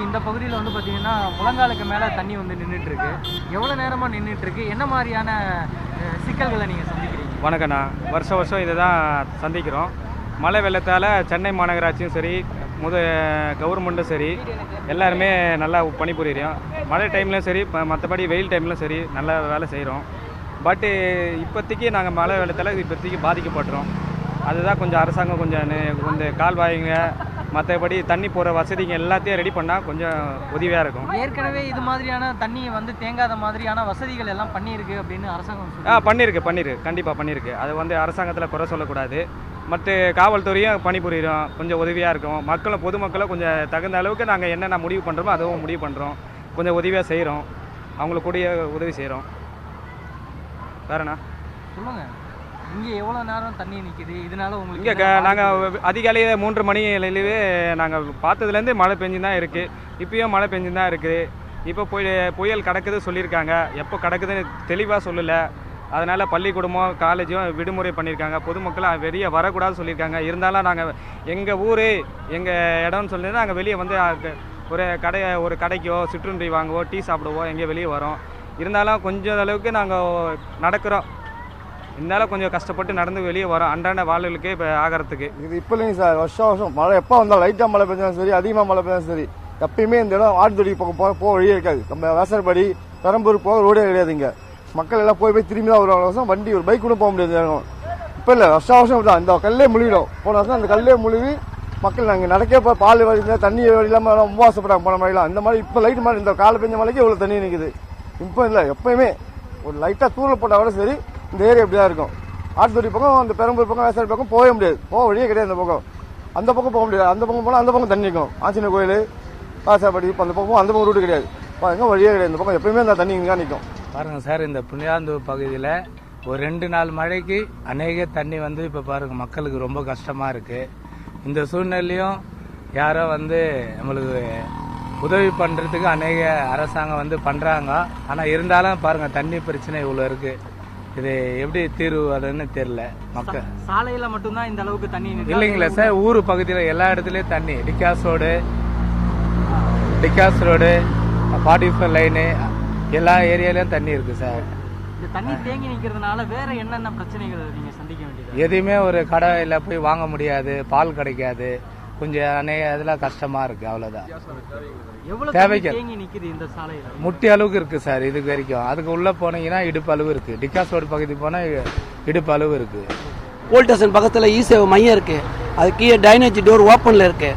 இந்த பகுதியில் வந்து பார்த்தீங்கன்னா முழங்காலுக்கு மேலே தண்ணி வந்து நின்றுட்டுருக்கு. எவ்வளோ நேரமாக நின்றுட்டுருக்கு? என்ன மாதிரியான சிக்கல்களை நீங்கள் சந்திக்கிறீங்க? வணக்கண்ணா. வருஷம் இதை தான் சந்திக்கிறோம். மழை வெள்ளத்தால் சென்னை மாநகராட்சியும் சரி கவர்மெண்ட்டும் சரி எல்லாருமே நல்லா பணிபுரிகிறோம். மழை டைம்லையும் சரி மற்றபடி வெயில் டைம்லையும் சரி நல்லா வேலை செய்கிறோம். பட்டு இப்போதைக்கு நாங்கள் மழை வெள்ளத்தால் இப்போதைக்கு பாதிக்கப்பட்டுறோம். அதுதான் கொஞ்சம் அரசாங்கம் கொஞ்சம் கால்வாய்ங்க மற்றபடி தண்ணி போகிற வசதிங்க எல்லாத்தையும் ரெடி பண்ணால் கொஞ்சம் உதவியாக இருக்கும். ஏற்கனவே இது மாதிரியான தண்ணி வந்து தேங்காத மாதிரியான வசதிகள் எல்லாம் பண்ணியிருக்கு அப்படின்னு அரசாங்கம் பண்ணியிருக்கு கண்டிப்பாக பண்ணியிருக்கு. அது அரசாங்கத்தில் குறை சொல்லக்கூடாது. மற்ற காவல்துறையும் பணிபுரிகிறோம், கொஞ்சம் உதவியாக இருக்கும். பொதுமக்களும் கொஞ்சம் தகுந்த அளவுக்கு நாங்கள் என்னென்ன முடிவு பண்ணுறோமோ அதுவும் முடிவு பண்ணுறோம். கொஞ்சம் உதவியாக செய்கிறோம், அவங்களுக்கு கூடிய உதவி செய்கிறோம். வேறண்ணா சொல்லுங்கள், இங்கே எவ்வளோ நேரம் தண்ணி நிற்கிது? இதனால உங்களுக்கு இங்கே நாங்கள் அதிகாலையில் 3 மணிலேயே நாங்கள் பார்த்ததுலேருந்து மழை பெஞ்சு தான் இருக்குது. இப்போயும் மழை பெஞ்சு தான் இருக்குது. இப்போ புயல் கிடக்குது சொல்லியிருக்காங்க. எப்போ கிடக்குதுன்னு தெளிவாக சொல்லலை. அதனால் பள்ளிக்கூடமும் காலேஜும் விடுமுறை பண்ணியிருக்காங்க. பொதுமக்கள் வெளியே வரக்கூடாதுன்னு சொல்லியிருக்காங்க. இருந்தாலும் நாங்கள் எங்கள் ஊர் எங்கள் இடம்னு சொல்லி நாங்கள் வெளியே வந்து ஒரு கடைக்கோ சிற்றுண்டி வாங்குவோ டீ சாப்பிடுவோ எங்கேயோ வெளியே வரோம். இருந்தாலும் கொஞ்சம் அளவுக்கு நாங்கள் நடக்கிறோம். இருந்தாலும் கொஞ்சம் கஷ்டப்பட்டு நடந்து வெளியே வரோம் அன்றாட வாழ்வுகளுக்கு இப்போ ஆகிறதுக்கு. இது இப்போ இல்லைங்க சார், வருஷம் மழை எப்போ வந்தாலும் லைட்டாக மழை பெஞ்சாலும் சரி அதிகமாக மழை பெஞ்சாலும் சரி எப்பயுமே இந்த இடம் ஆடுதொடி பக்கம் போக வழியே இருக்காது. நம்ம வேசற்படி பெரம்பூர் போக ரோடே கிடையாதுங்க. மக்கள் எல்லாம் போய் திரும்பி தான் வருவாங்க. வண்டி ஒரு பைக் கூட போக முடியாது. இப்போ இல்லை வருஷம் தான் இந்த கல்லே முழுகிடும். போன வருஷம் அந்த கல்லே முழுகி மக்கள் நாங்கள் நடக்க போய் பால் வழி தண்ணி வழி இல்லாமல் ரொம்ப ஆசைப்படாங்க போன மாதிரிலாம். இந்த மாதிரி இப்போ லைட் மாதிரி இந்த காலை பெஞ்ச மழைக்கு இவ்வளோ தண்ணி நிற்குது. இப்போ இல்லை, எப்பயுமே ஒரு லைட்டாக தூரல் போட்டால் கூட சரி இந்த ஏரியா இப்படி தான் இருக்கும். ஆட்டுத்தொடி பக்கம் அந்த பெரம்பூர் பக்கம் வேசாரி பக்கம் போக முடியாது, போக வழியே கிடையாது. அந்த பக்கம் போக முடியாது. அந்த பக்கம் போனால் அந்த பக்கம் தண்ணி நிற்கும். ஆஞ்சநேயர் கோயில் வாசாப்படி அந்த பக்கம் அந்த பக்கம் ரூட்டு கிடையாது. பாருங்க வழியே கிடையாது. இந்த பக்கம் எப்பயுமே அந்த தண்ணி இங்கே தான் நிற்கும். பாருங்கள் சார், இந்த புண்ணியாந்தூர் பகுதியில் ஒரு 2 நாள் மழைக்கு அநேக தண்ணி வந்து இப்போ பாருங்கள் மக்களுக்கு ரொம்ப கஷ்டமாக இருக்குது. இந்த சூழ்நிலையும் யாரோ நம்மளுக்கு உதவி பண்ணுறதுக்கு அநேக அரசாங்கம் பண்ணுறாங்க. ஆனால் இருந்தாலும் பாருங்கள் தண்ணி பிரச்சனை இவ்வளோ இருக்குது. இது எப்படி தீர்வு அதுன்னு தெரியல. மக்கள் சாலையில மட்டும்தான் இந்த அளவுக்கு தண்ணி இல்லைங்களா சார், ஊர் பகுதியில் எல்லா இடத்துலயும் தண்ணி, டிகாஸ் ரோடு 45 லைனு எல்லா ஏரியாலயும் தண்ணி இருக்கு சார். இந்த தண்ணி தேங்கி நிக்கிறதுனால வேற என்னென்ன பிரச்சனைகள் நீங்க சந்திக்க வேண்டியது? எதையுமே ஒரு கடையில போய் வாங்க முடியாது, பால் கிடைக்காது, கொஞ்சம் அநேக இதெல்லாம் கஷ்டமா இருக்கு. அவ்வளவுதான். தேவைக்கு முட்டி அளவுக்கு இருக்கு சார் இதுக்கு வரைக்கும். அதுக்கு உள்ள போனீங்கன்னா இடுப்பு அளவு இருக்கு. டிகாஸ் ரோடு பகுதி போனா இடுப்பு அளவு இருக்கு. போலீஸ் ஸ்டேஷன் பக்கத்துல சேவை மையம் இருக்கு. அது கீழே டைனேஜ் டோர் ஓப்பன்ல இருக்கு.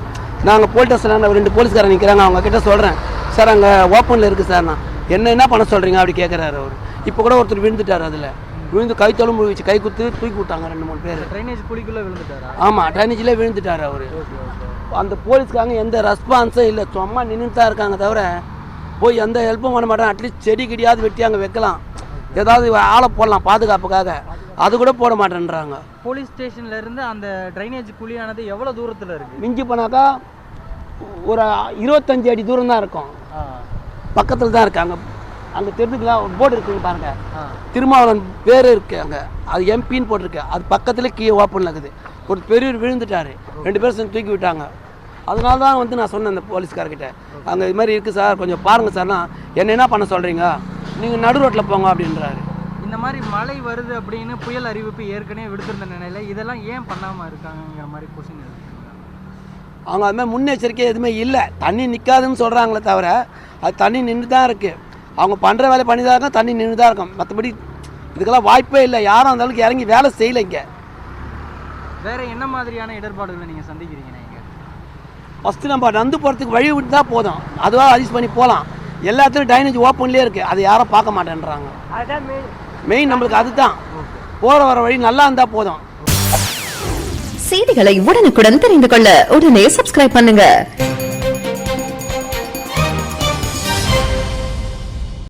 நாங்க போலீஸ் ஸ்டேஷன் 2 போலீஸ்காரங்க நிக்கிறாங்க. அவங்க கிட்ட சொல்றேன், சார் அங்க ஓப்பன்ல இருக்கு சார். நான் என்ன பண்ண சொல்றீங்க அப்படி கேட்கறாரு அவர். இப்ப கூட ஒருத்தர் விழுந்துட்டாரு. அதுல விழுந்து கைத்தோலும் முழுவிச்சு, கை குத்து தூக்கி விட்டாங்க 2-3 பேர். ட்ரைனேஜ் குழிக்குள்ள விழுந்துட்டாரா? ஆமா, ட்ரைனேஜ்ல விழுந்துட்டாரு அவரு. அந்த போலீஸ்காரங்க எந்த ரெஸ்பான்ஸும் இல்லை, சும்மா நின்றுட்டு தான் இருக்காங்க தவிர போய் எந்த ஹெல்ப்பும் பண்ண மாட்டாங்க. அட்லீஸ்ட் செடி கிடியாவது வெட்டி அங்கே வைக்கலாம், ஏதாவது ஆளை போடலாம் பாதுகாப்புக்காக, அது கூட போட மாட்டேன்றாங்க. போலீஸ் ஸ்டேஷன்ல இருந்து அந்த ட்ரைனேஜ் குழியானது எவ்வளவு தூரத்தில் இருக்கு? மிஞ்சி போனாக்கா ஒரு 25 அடி தூரம் தான் இருக்கும். பக்கத்தில் தான் இருக்காங்க. அங்கே தெரிஞ்சுக்கலாம், ஒரு போர்டு இருக்குங்க பாருங்க, திருமாவளவன் பேர் இருக்கு அங்கே, அது எம்பின்னு போட்டிருக்கு. அது பக்கத்தில் கீழே ஓப்பனில் இருக்குது. ஒரு பெரியவர் விழுந்துட்டாரு, 2 பேர் சேர்ந்து தூக்கி விட்டாங்க. அதனால தான் நான் சொன்னேன் அந்த போலீஸ்கார்கிட்ட, அங்கே இது மாதிரி இருக்குது சார், கொஞ்சம் பாருங்கள் சார்னா. என்ன பண்ண சொல்கிறீங்க, நீங்கள் நடு ரோட்டில் போங்க அப்படின்றாரு. இந்த மாதிரி மழை வருது அப்படின்னு புயல் அறிவிப்பு ஏற்கனவே விடுத்திருந்த நிலையில் இதெல்லாம் ஏன் பண்ணாமல் இருக்காங்கிற மாதிரி கொஸ்டின் இருக்கு. அவங்க அது மாதிரி முன்னெச்சரிக்கை எதுவுமே இல்லை. தண்ணி நிற்காதுன்னு சொல்கிறாங்களே தவிர அது தண்ணி நின்று தான் இருக்குது. அவங்க பண்ணுற வேலை பண்ணி தான் இருக்கும், தண்ணி நின்று தான் இருக்கும். மற்றபடி இதுக்கெல்லாம் வாய்ப்பே இல்லை. யாரும் அந்த அளவுக்கு இறங்கி வேலை செய்யலைங்க. வேற என்ன மாதிரியான இடர்பாடுகளை நீங்கள் சந்திக்கிறீங்க? ஃபஸ்ட்டு நம்ம நடந்து போகிறதுக்கு வழி விட்டு தான் போதும், அதுவாக அட்ஜஸ்ட் பண்ணி போகலாம். எல்லாத்துலையும் டைனேஜ் ஓப்பன்லேயே இருக்குது, அதை யாரும் பார்க்க மாட்டேன்றாங்க. மெயின் நம்மளுக்கு அதுதான். போகிற வர வழி நல்லா இருந்தால் போதும். செய்திகளை உடனுக்குடன் தெரிந்து கொள்ள உடனே சப்ஸ்கிரைப் பண்ணுங்க.